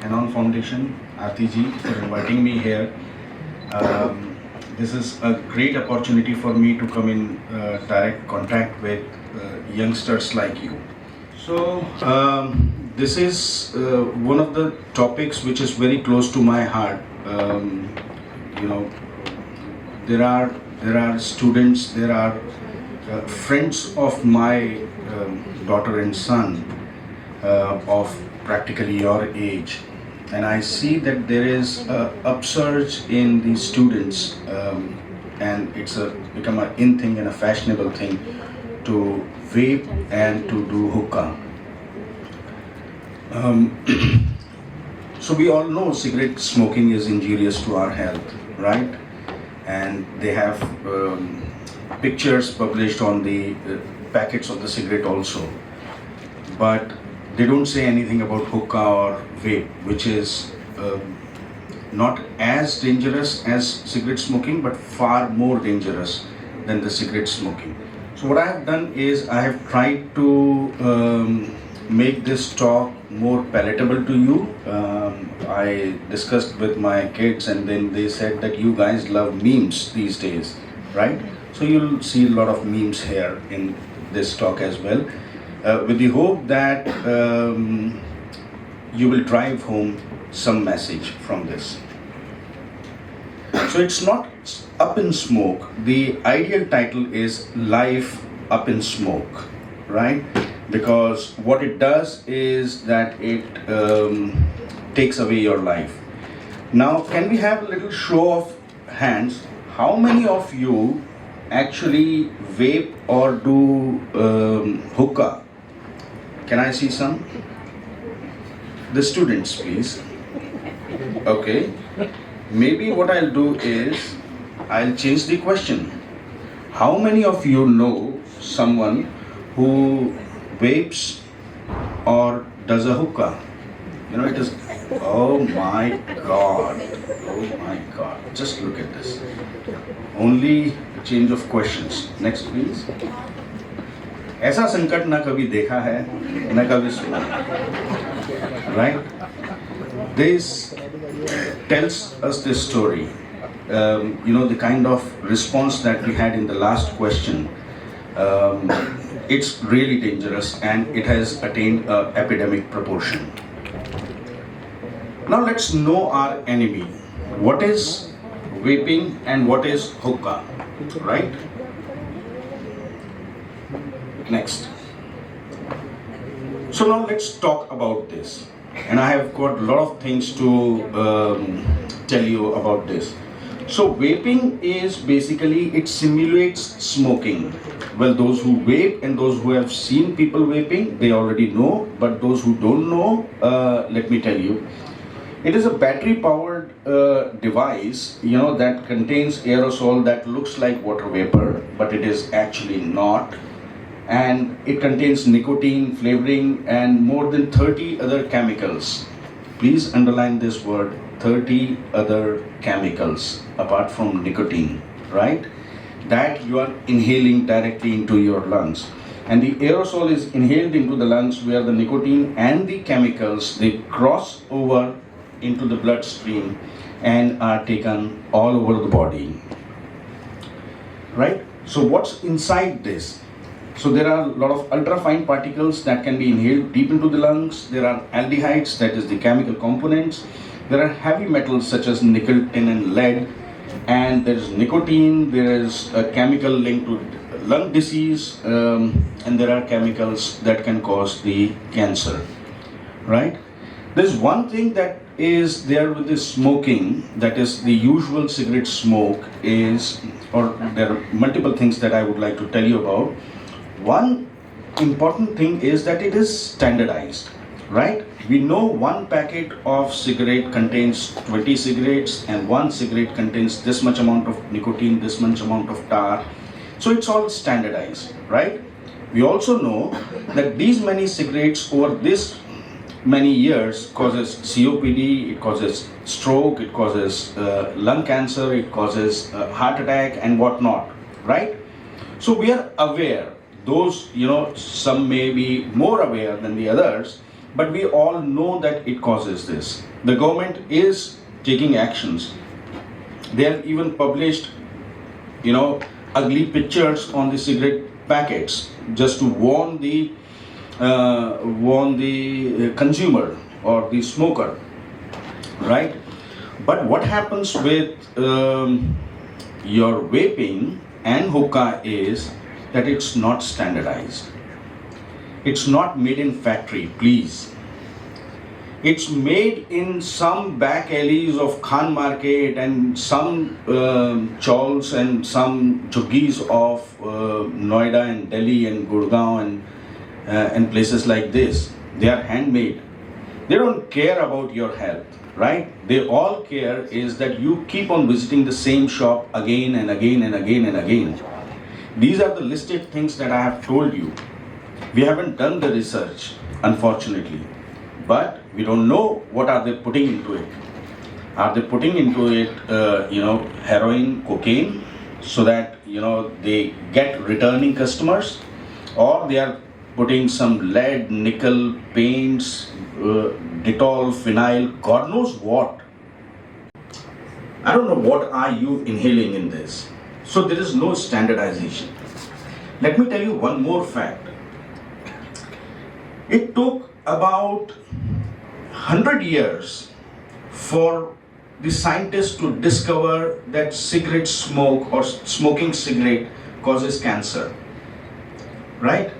ANON Foundation, RTG, for inviting me here. This is a great opportunity for me to come in direct contact with youngsters like you. So this is one of the topics which is very close to my heart. You know, there are students, there are friends of my daughter and son of practically your age, and I see that there is a upsurge in the students, and it's become an in thing and a fashionable thing to vape and to do hookah. So we all know cigarette smoking is injurious to our health, right? And they have pictures published on the packets of the cigarette also, but they don't say anything about hookah or vape, which is not as dangerous as cigarette smoking, but far more dangerous than the cigarette smoking. So what I have done is I have tried to make this talk more palatable to you. I discussed with my kids, and then they said that you guys love memes these days, right? So you'll see a lot of memes here in this talk as well, with the hope that you will drive home some message from this. So it's not up in smoke. The ideal title is Life Up in Smoke, right? Because what it does is that it takes away your life. Now, can we have a little show of hands? How many of you actually vape or do hookah? Can I see some? The students, please. Okay. Maybe what I'll do is I'll change the question. How many of you know someone who vapes or does a hookah? You know, it is, oh my God, oh my God, just look at this. Only change of questions. Next please. ऐसा संकट ना कभी देखा है ना कभी सुना है, right? This tells us this story. You know, the kind of response that we had in the last question, it's really dangerous and it has attained an epidemic proportion. Now let's know our enemy. What is vaping and what is hookah, right? Next. So now let's talk about this. And I have got a lot of things to tell you about this. So vaping is basically, it simulates smoking. Well, those who vape and those who have seen people vaping, they already know. But those who don't know, let me tell you. It is a battery-powered device, you know, that contains aerosol that looks like water vapor, but it is actually not. And it contains nicotine, flavoring, and more than 30 other chemicals. Please underline this word, 30 other chemicals apart from nicotine, right? That you are inhaling directly into your lungs. And the aerosol is inhaled into the lungs where the nicotine and the chemicals, they cross over into the bloodstream and are taken all over the body, right? So what's inside this? So there are a lot of ultrafine particles that can be inhaled deep into the lungs. There are aldehydes, that is the chemical components. There are heavy metals such as nickel, tin and lead. And there is nicotine, there is a chemical linked to lung disease, and there are chemicals that can cause the cancer, right? There's one thing that is there with this smoking, that is the usual cigarette smoke is, or there are multiple things that I would like to tell you about. One important thing is that it is standardized, right? We know one packet of cigarette contains 20 cigarettes and one cigarette contains this much amount of nicotine, this much amount of tar. So it's all standardized, right? We also know that these many cigarettes over this many years causes COPD, it causes stroke, it causes lung cancer, it causes heart attack and whatnot, right? So we are aware. Those, you know, some may be more aware than the others, but we all know that it causes this. The government is taking actions. They have even published, ugly pictures on the cigarette packets just to warn the consumer or the smoker, right? But what happens with your vaping and hookah is that it's not standardized. It's not made in factory, please. It's made in some back alleys of Khan Market and some chawls and some juggies of Noida and Delhi and Gurgaon and places like this. They are handmade. They don't care about your health, right? They all care is that you keep on visiting the same shop again and again and again and again. These are the listed things that I have told you. We haven't done the research, unfortunately, but we don't know what are they putting into it. Are they putting into it, heroin, cocaine, so that, they get returning customers, or they are putting some lead, nickel, paints, Dettol, phenyl, God knows what. I don't know what are you inhaling in this. So there is no standardization. Let me tell you one more fact. It took about 100 years for the scientists to discover that cigarette smoke or smoking cigarette causes cancer, right?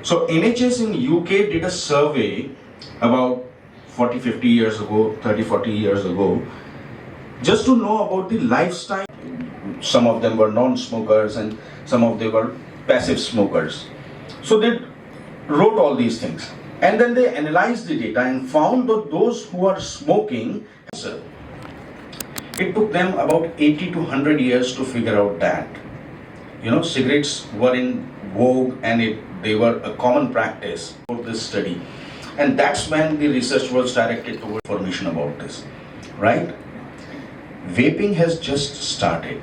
So NHS in UK did a survey about 40-50 years ago, 30-40 years ago, just to know about the lifestyle. Some of them were non-smokers and some of them were passive smokers. So they wrote all these things. And then they analyzed the data and found that those who are smoking, it took them about 80 to 100 years to figure out that. Cigarettes were in vogue and they were a common practice for this study. And that's when the research was directed toward information about this, right? Vaping has just started,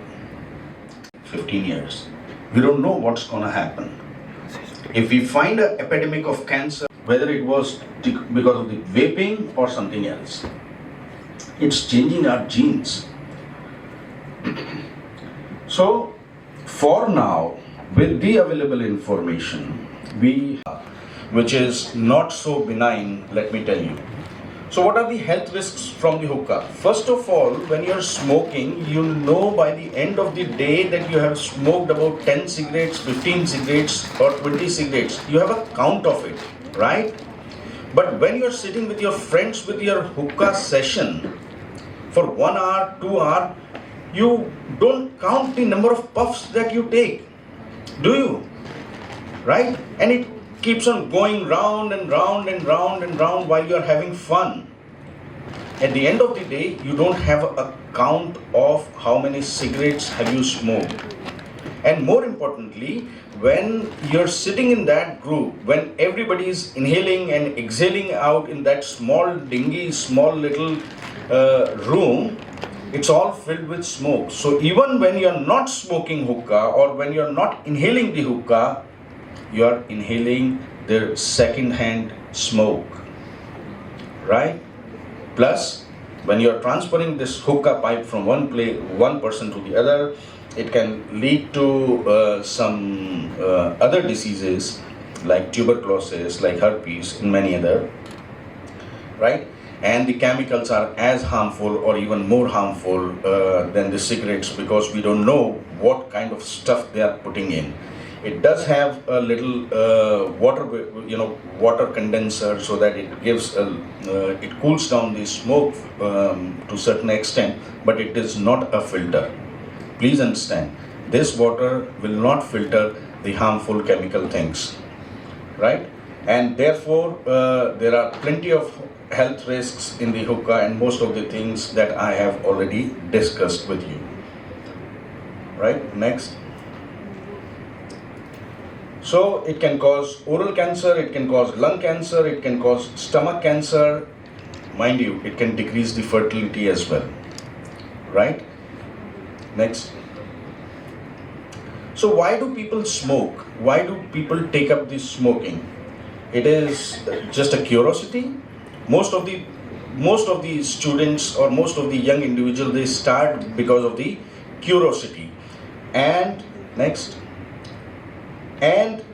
15 years. We don't know what's going to happen. If we find an epidemic of cancer, whether it was because of the vaping or something else, it's changing our genes. So, for now, with the available information, which is not so benign, let me tell you. So what are the health risks from the hookah? First of all, when you're smoking, you know by the end of the day that you have smoked about 10 cigarettes, 15 cigarettes or 20 cigarettes. You have a count of it, right? But when you're sitting with your friends with your hookah session for 1 hour, 2 hours, you don't count the number of puffs that you take, do you? Right? And it keeps on going round and round and round and round while you're having fun. At the end of the day, you don't have a count of how many cigarettes have you smoked. And more importantly, when you're sitting in that group, when everybody is inhaling and exhaling out in that small dingy, small little room, it's all filled with smoke. So even when you're not smoking hookah or when you're not inhaling the hookah, you are inhaling the second-hand smoke, right? Plus, when you are transferring this hookah pipe from one person to the other, it can lead to some other diseases like tuberculosis, like herpes, and many other, right? And the chemicals are as harmful or even more harmful than the cigarettes because we don't know what kind of stuff they are putting in. It does have a little water condenser so that it gives it cools down the smoke to a certain extent, but it is not a filter. Please understand, this water will not filter the harmful chemical things, right? And therefore, there are plenty of health risks in the hookah and most of the things that I have already discussed with you, right? Next. So it can cause oral cancer, it can cause lung cancer, it can cause stomach cancer. Mind you, it can decrease the fertility as well, right? Next. So why do people smoke? Why do people take up this smoking? It is just a curiosity. Most of the students or most of the young individuals, they start because of the curiosity. And next, and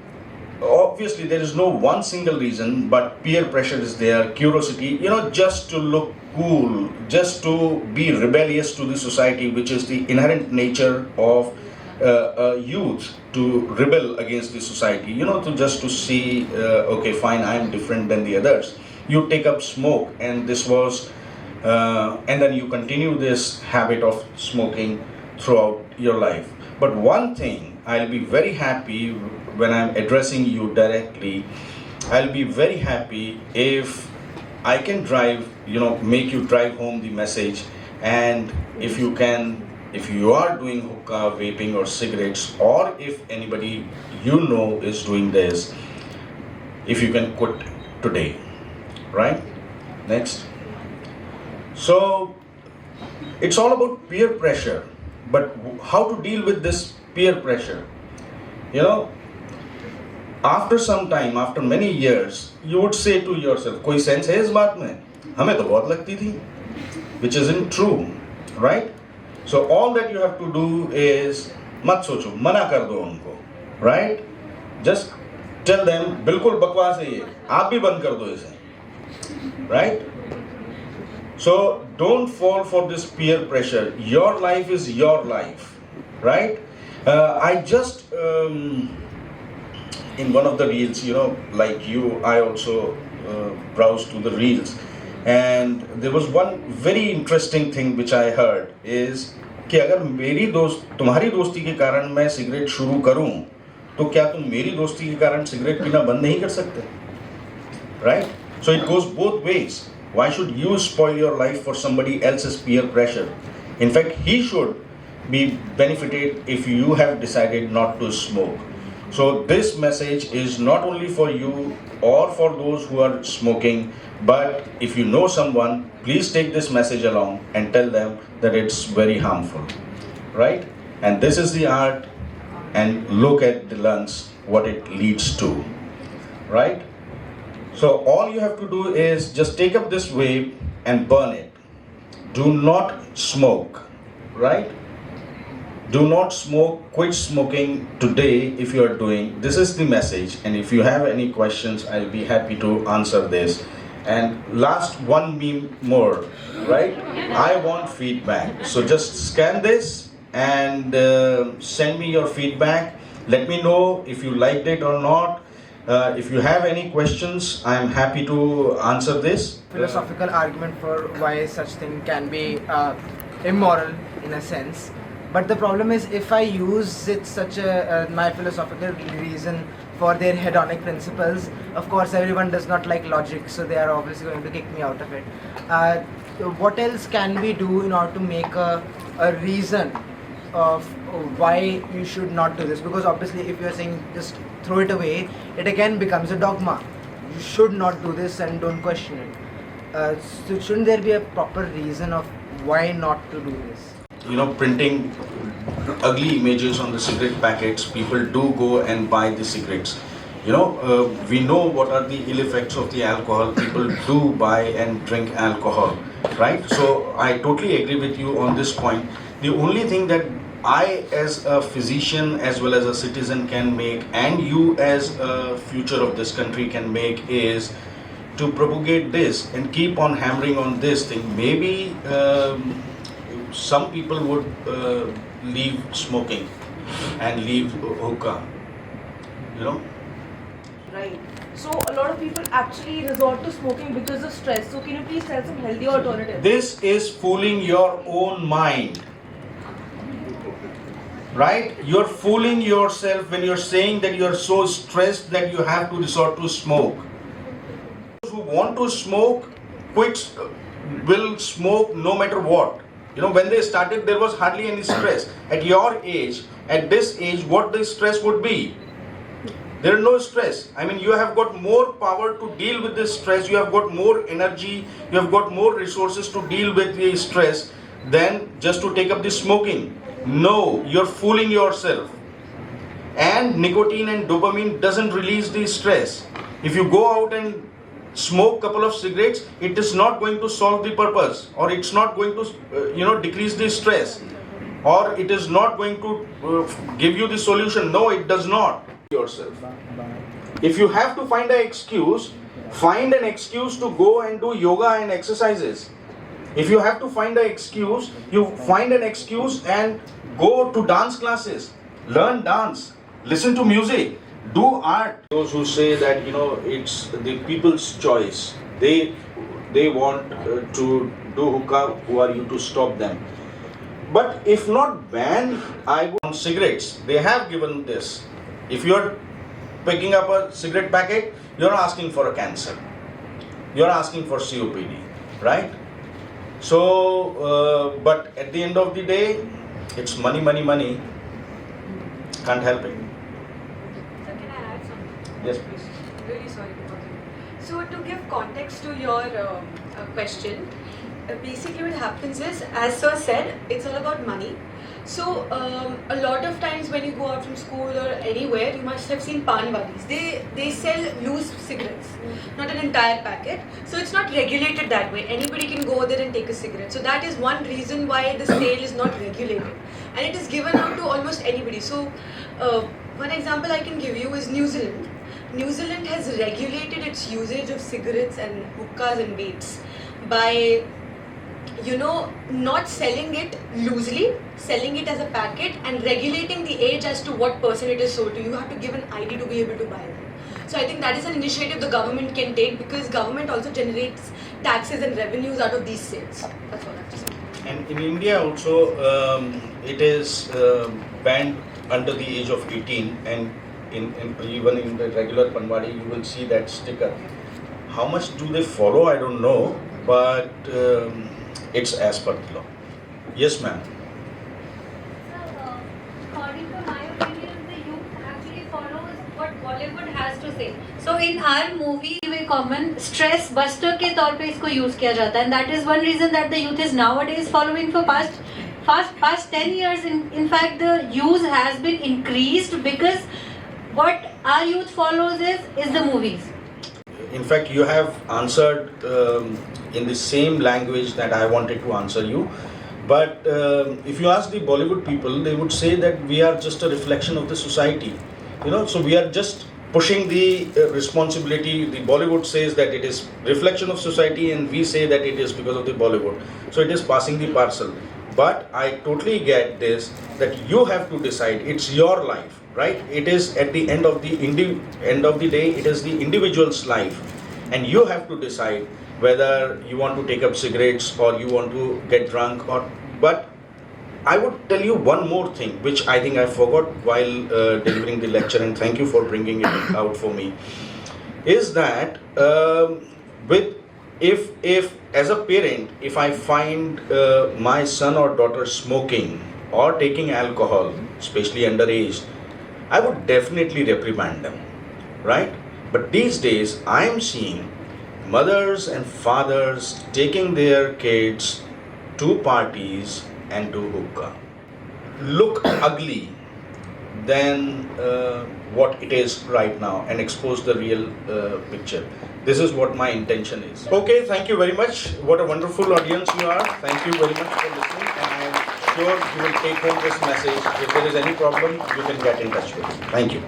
obviously there is no one single reason, but peer pressure is there, curiosity, just to look cool, just to be rebellious to the society, which is the inherent nature of youth, to rebel against the society, to just to see, okay, fine, I am different than the others. You take up smoke, and this was and then you continue this habit of smoking throughout your life. But one thing, I'll be very happy when I'm addressing you directly. I'll be very happy if I can drive, make you drive home the message. And if you are doing hookah, vaping or cigarettes, or if anybody is doing this, if you can quit today, right? Next. So it's all about peer pressure, but how to deal with this peer pressure? After some time, after many years, you would say to yourself, कोई sense है इस बात में? हमें तो बहुत लगती थी, which isn't true, right? So all that you have to do is मत सोचो, मना कर दो उनको, right? Just tell them, बिल्कुल बकवास है ये, आप भी बंद कर दो इसे, right? So don't fall for this peer pressure. Your life is your life, right? I just in one of the reels, like you, I also browsed to the reels, and there was one very interesting thing which I heard is कि अगर तुम्हारी दोस्ती के कारण मैं cigarette शुरू करूं, तो क्या तुम मेरी दोस्ती के कारण सिगरेट पीना बंद नहीं कर सकते? Right? So it goes both ways. Why should you spoil your life for somebody else's peer pressure? In fact, he should be benefited if you have decided not to smoke. So this message is not only for you or for those who are smoking, but if you know someone, please take this message along and tell them that it's very harmful, right? And this is the art, and look at the lungs, what it leads to, right? So all you have to do is just take up this vape and burn it. Do not smoke, right? Do not smoke, quit smoking today if you are doing. This is the message, and if you have any questions, I'll be happy to answer this. And last one meme more, right? I want feedback. So just scan this and send me your feedback. Let me know if you liked it or not. If you have any questions, I am happy to answer this. Philosophical argument for why such thing can be immoral in a sense. But the problem is, if I use it such my philosophical reason for their hedonic principles, of course everyone does not like logic, so they are obviously going to kick me out of it. What else can we do in order to make a reason of why you should not do this? Because obviously if you are saying just throw it away, it again becomes a dogma. You should not do this and don't question it. So shouldn't there be a proper reason of why not to do this? Printing ugly images on the cigarette packets, people do go and buy the cigarettes. We know what are the ill effects of the alcohol. People do buy and drink alcohol, right? So I totally agree with you on this point. The only thing that I as a physician as well as a citizen can make, and you as a future of this country can make, is to propagate this and keep on hammering on this thing. Maybe some people would leave smoking and leave hookah, Right. So a lot of people actually resort to smoking because of stress. So can you please tell some healthy alternatives? This is fooling your own mind, right? You're fooling yourself when you're saying that you're so stressed that you have to resort to smoke. Those who want to smoke, will smoke no matter what. When they started, there was hardly any stress. At your age, at this age, what the stress would be? There is no stress. I mean, you have got more power to deal with this stress. You have got more energy. You have got more resources to deal with the stress than just to take up the smoking. No, you're fooling yourself. And nicotine and dopamine doesn't release the stress. If you go out and smoke couple of cigarettes, it is not going to solve the purpose, or it's not going to decrease the stress, or it is not going to give you the solution. No, it does not. Yourself. If you have to find an excuse to go and do yoga and exercises. If you have to find an excuse, you find an excuse and go to dance classes, learn dance, listen to music, do art. Those who say that it's the people's choice, they want to do hookah, who are you to stop them? But if not ban, I want cigarettes. They have given this. If you are picking up a cigarette packet, you are asking for a cancer. You are asking for COPD, right? So, but at the end of the day, it's money, money, money. Can't help it. So can I add something? Yes, please. Really sorry to bother you. So to give context to your question, basically what happens is, as sir said, it's all about money. So a lot of times when you go out from school or anywhere, you must have seen pan wadis. They sell loose cigarettes, not an entire packet. So it's not regulated that way. Anybody can go there and take a cigarette. So that is one reason why the sale is not regulated, and it is given out to almost anybody. So one example I can give you is New Zealand. New Zealand has regulated its usage of cigarettes and hookahs and vapes by not selling it loosely, selling it as a packet, and regulating the age as to what person it is sold to. You have to give an ID to be able to buy them. So I think that is an initiative the government can take, because government also generates taxes and revenues out of these sales. That's all I have to say. And in India also, it is banned under the age of 18, and even in the regular panwadi, you will see that sticker. How much do they follow? I don't know, but it's as per the law. Yes, ma'am. Sir, according to my opinion, the youth actually follows what Bollywood has to say. So in our movie, very common stress buster के तौर पे इसको use किया जाता है, and that is one reason that the youth is nowadays following for past 10 years. In fact, the use has been increased because what our youth follows is the movies. In fact, you have answered in the same language that I wanted to answer you. But if you ask the Bollywood people, they would say that we are just a reflection of the society. So we are just pushing the responsibility. The Bollywood says that it is reflection of society, and we say that it is because of the Bollywood. So it is passing the parcel. But I totally get this, that you have to decide. It's your life, right? It is at the end of the day, it is the individual's life, and you have to decide whether you want to take up cigarettes or you want to get drunk. But I would tell you one more thing, which I think I forgot while delivering the lecture, and thank you for bringing it out for me, is that if as a parent, if I find my son or daughter smoking or taking alcohol, especially underage, I would definitely reprimand them, right? But these days I am seeing mothers and fathers taking their kids to parties and to hookah. Look ugly than what it is right now, and expose the real picture. This is what my intention is. Okay, thank you very much. What a wonderful audience you are. Thank you very much for listening, and I am sure you will take home this message. If there is any problem, you can get in touch with me. Thank you.